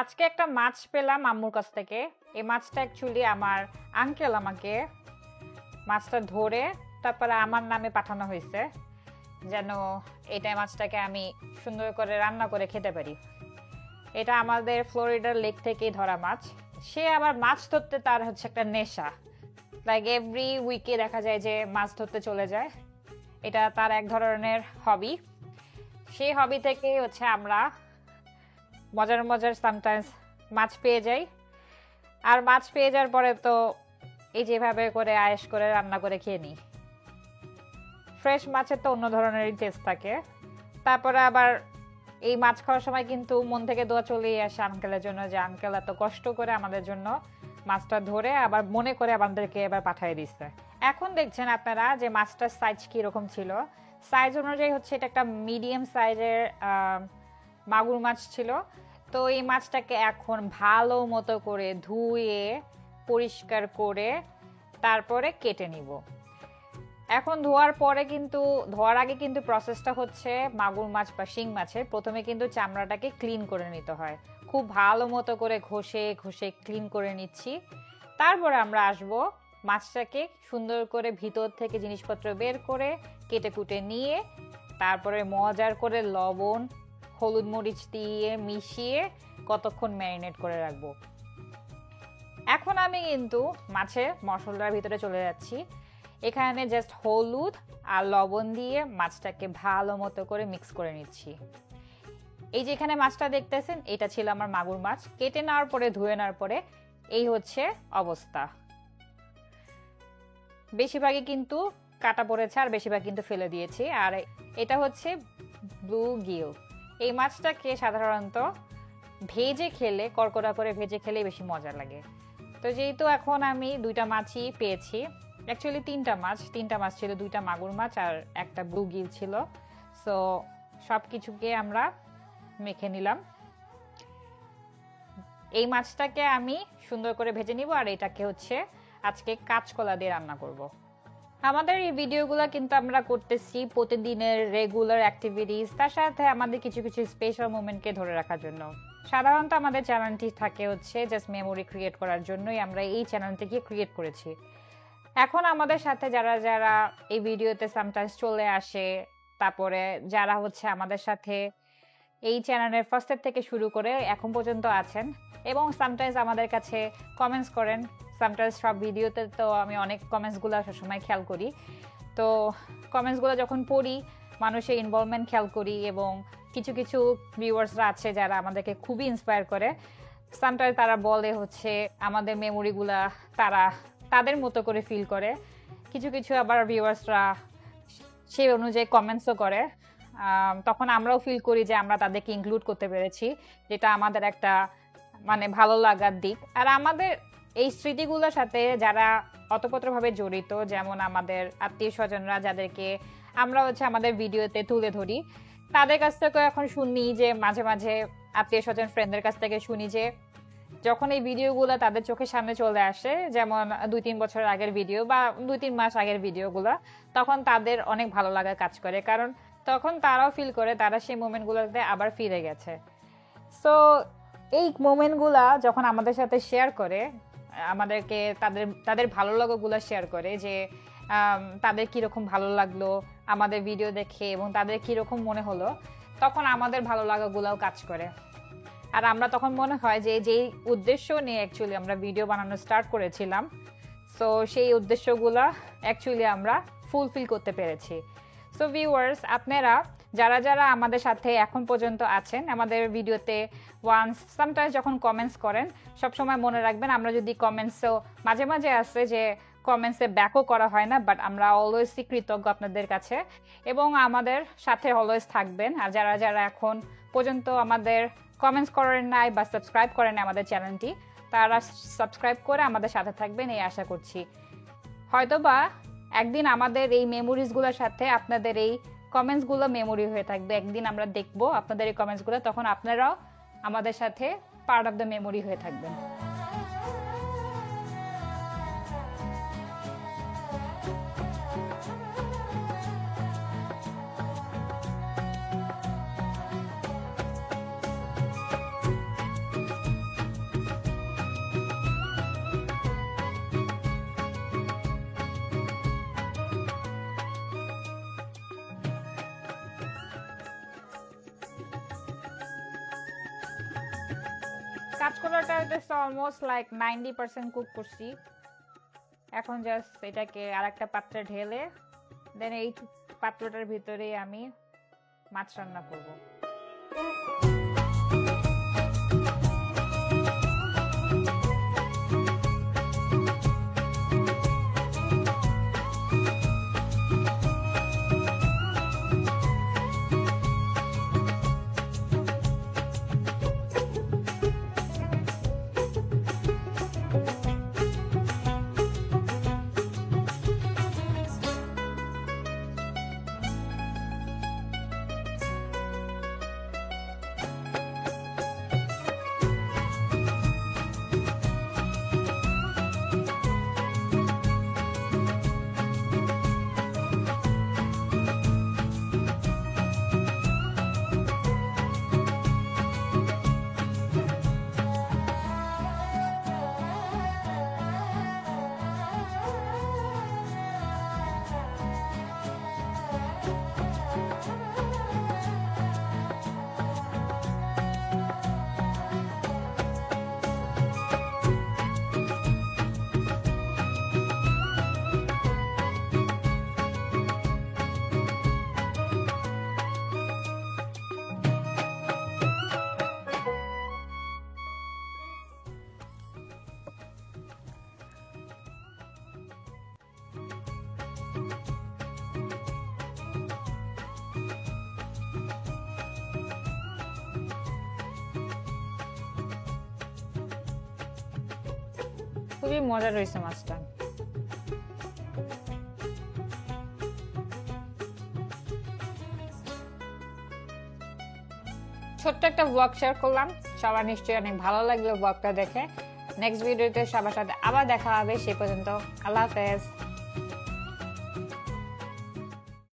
আজকে একটা মাছ পেলাম আম্মুর কাছ থেকে। এই মাছটা অ্যাকচুয়ালি আমার আঙ্কেল আমাকে মাছটা ধরে তারপরে আমার নামে পাঠানো হয়েছে, যেন এটা মাছটাকে আমি সুন্দর করে রান্না করে খেতে পারি। এটা আমাদের ফ্লোরিডার লেক থেকেই ধরা মাছ। সে আবার মাছ ধরতে তার হচ্ছে একটা নেশা, লাইক এভরি উইকে দেখা যায় যে মাছ ধরতে চলে যায়। এটা তার এক ধরনের হবি। সেই হবি থেকে হচ্ছে আমরা মজার মজার সামটাইমস মাছ পেয়ে যাই। আর মাছ পেয়ে যাওয়ার পরে তো এই যেভাবে করে আয়েশ করে রান্না করে খেয়ে নিই। ফ্রেশ মাছের তো অন্য ধরনেরই টেস্ট থাকে। তারপরে আবার এই মাছ খাওয়ার সময় কিন্তু মন থেকে দোয়া চলেই আসে আঙ্কেলের জন্য, যে আঙ্কেল এত কষ্ট করে আমাদের জন্য মাছটা ধরে আবার মনে করে আমাদেরকে এবার পাঠিয়ে দিচ্ছে। এখন দেখছেন আপনারা যে মাছটার সাইজ কিরকম ছিল। সাইজ অনুযায়ী হচ্ছে এটা একটা মিডিয়াম সাইজের মাগুর মাছ ছিল। তো এই মাছটাকে এখন ভালো মতো করে ধুয়ে পরিষ্কার করে তারপরে কেটে নিব। এখন ধোয়ার পরে কিন্তু ধোয়ার আগে কিন্তু প্রসেসটা হচ্ছে মাগুর মাছ বা শিং মাছের প্রথমে কিন্তু চামড়াটাকে ক্লিন করে নিতে হয়। খুব ভালো মতো করে ঘষে ঘষে ক্লিন করে নিচ্ছি। তারপরে আমরা আসব মাছটাকে সুন্দর করে ভিতর থেকে জিনিসপত্র বের করে কেটে কুটে নিয়ে তারপরে মজার করে লবণ হলুদ মরিচ দিয়ে মিশিয়ে কতক্ষণ ম্যারিনেট করে রাখবো। এখন আমি কিন্তু মাছের মশলার ভিতরে চলে যাচ্ছি। এখানে জাস্ট হলুদ আর লবণ দিয়ে মাছটাকে ভালো মতো করে মিক্স করে নিচ্ছি। এই যে এখানে মাছটা দেখতেছেন, এটা ছিল আমার মাগুর মাছ। কেটে নেওয়ার পরে ধুয়ে নেওয়ার পরে এই হচ্ছে অবস্থা। বেশিরভাগই কিন্তু কাটা পড়েছে আর বেশিরভাগ কিন্তু ফেলে দিয়েছি। আর এটা হচ্ছে ব্লু গিল। এই মাছটাকে সাধারণত ভেজে খেলে, কড়কড়া করে ভেজে খেলে বেশি মজা লাগে। তো যেহেতু এখন আমি দুইটা মাছই পেয়েছি, অ্যাকচুয়ালি তিনটা মাছ ছিল, দুইটা মাগুর মাছ আর একটা ব্লু গিল ছিল। সো সব কিছুকে আমরা মেখে নিলাম। এই মাছটাকে আমি সুন্দর করে ভেজে নিব আর এটাকে হচ্ছে আজকে কাঁচকলা দিয়ে রান্না করব। আমাদের এই ভিডিওগুলো কিন্তু আমরা করতেছি প্রতিদিনের রেগুলার অ্যাক্টিভিটিস, তার সাথে আমাদের কিছু কিছু স্পেশাল মোমেন্টকে ধরে রাখার জন্য। সাধারণত আমাদের চ্যানেলটি থাকে হচ্ছে জাস্ট মেমোরি ক্রিয়েট করার জন্যই আমরা এই চ্যানেলটিকে ক্রিয়েট করেছি। এখন আমাদের সাথে যারা যারা এই ভিডিওতে সামটাইমস চলে আসে, তারপরে যারা হচ্ছে আমাদের সাথে এই চ্যানেলের ফার্স্টের থেকে শুরু করে এখন পর্যন্ত আছেন এবং সামটাইমস আমাদের কাছে কমেন্টস করেন। সামটাইমস সব ভিডিওতে তো আমি অনেক কমেন্টসগুলো সবসময় খেয়াল করি। তো কমেন্টসগুলো যখন পড়ি মানুষের ইনভলভমেন্ট খেয়াল করি এবং কিছু কিছু ভিউয়ার্সরা আছে যারা আমাদেরকে খুবই ইন্সপায়ার করে। সামটাইমস তারা বলে হচ্ছে আমাদের মেমোরিগুলা তারা তাদের মতো করে ফিল করে। কিছু কিছু আবার ভিউয়ার্সরা সেই অনুযায়ী কমেন্টসও করে। তখন আমরাও ফিল করি যে আমরা তাদেরকে ইনক্লুড করতে পেরেছি, যেটা আমাদের একটা মানে ভালো লাগার দিক। আর আমাদের এই স্মৃতিগুলোর সাথে যারা অতপ্রতভাবে জড়িত, যেমন আমাদের আত্মীয় স্বজনরা যাদেরকে আমরা হচ্ছে আমাদের ভিডিওতে তুলে ধরি, তাদের কাছ থেকে এখন শুনি যে মাঝে মাঝে আত্মীয় স্বজন ফ্রেন্ডদের কাছ থেকে শুনি যে যখন এই ভিডিওগুলো তাদের চোখের সামনে চলে আসে, যেমন 2-3 বছর আগের ভিডিও বা 2-3 মাস আগের ভিডিওগুলো, তখন তাদের অনেক ভালো লাগা কাজ করে, কারণ তখন তারাও ফিল করে তারা সেই মোমেন্টগুলোতে আবার ফিরে গেছে। সো এই মোমেন্টগুলা যখন আমাদের সাথে শেয়ার করে, আমাদেরকে তাদের ভালো লাগাগুলো শেয়ার করে যে তাদের কীরকম ভালো লাগলো আমাদের ভিডিও দেখে এবং তাদের কীরকম মনে হলো, তখন আমাদের ভালো লাগাগুলোও কাজ করে। আর আমরা তখন মনে হয় যে যেই উদ্দেশ্য নিয়ে অ্যাকচুয়ালি আমরা ভিডিও বানানো স্টার্ট করেছিলাম, সো সেই উদ্দেশ্যগুলো অ্যাকচুয়ালি আমরা ফুলফিল করতে পেরেছি। সো ভিউয়ার্স, আপনারা যারা যারা আমাদের সাথে এখন পর্যন্ত আছেন আমাদের ভিডিওতে ওয়ান্স সামটাইমস যখন কমেন্টস করেন, সবসময় মনে রাখবেন আমরা যদি কমেন্টসও মাঝে মাঝে আসে যে কমেন্টসে ব্যাকও করা হয় না, বাট আমরা অলওয়েজই কৃতজ্ঞ আপনাদের কাছে এবং আমাদের সাথে অলওয়েজ থাকবেন। আর যারা যারা এখন পর্যন্ত আমাদের কমেন্টস করেন নাই বা সাবস্ক্রাইব করেন আমাদের চ্যানেলটি, তারা সাবস্ক্রাইব করে আমাদের সাথে থাকবেন এই আশা করছি। হয়তোবা একদিন আমাদের এই মেমোরিজগুলোর সাথে আপনাদের এই কমেন্টসগুলো মেমোরি হয়ে থাকবে। একদিন আমরা দেখবো আপনাদের এই কমেন্টসগুলো, তখন আপনারাও আমাদের সাথে পার্ট অফ দ্য মেমোরি হয়ে থাকবেন। কাঁচকলাটা অলমোস্ট লাইক 90% কুক করছি। এখন জাস্ট এটাকে আরেকটা পাত্রে ঢেলে দেন এই পাত্রটার ভিতরে আমি মাছ রান্না করব। খুবই মজার হয়েছে মাছটা। ছোট্ট একটা ব্লগ শেয়ার করলাম, সবার নিশ্চয়ই অনেক ভালো লাগলো ব্লগটা দেখে। নেক্সট ভিডিওতে সবার সাথে আবার দেখা হবে, সে পর্যন্ত আল্লাহ হাফেজ।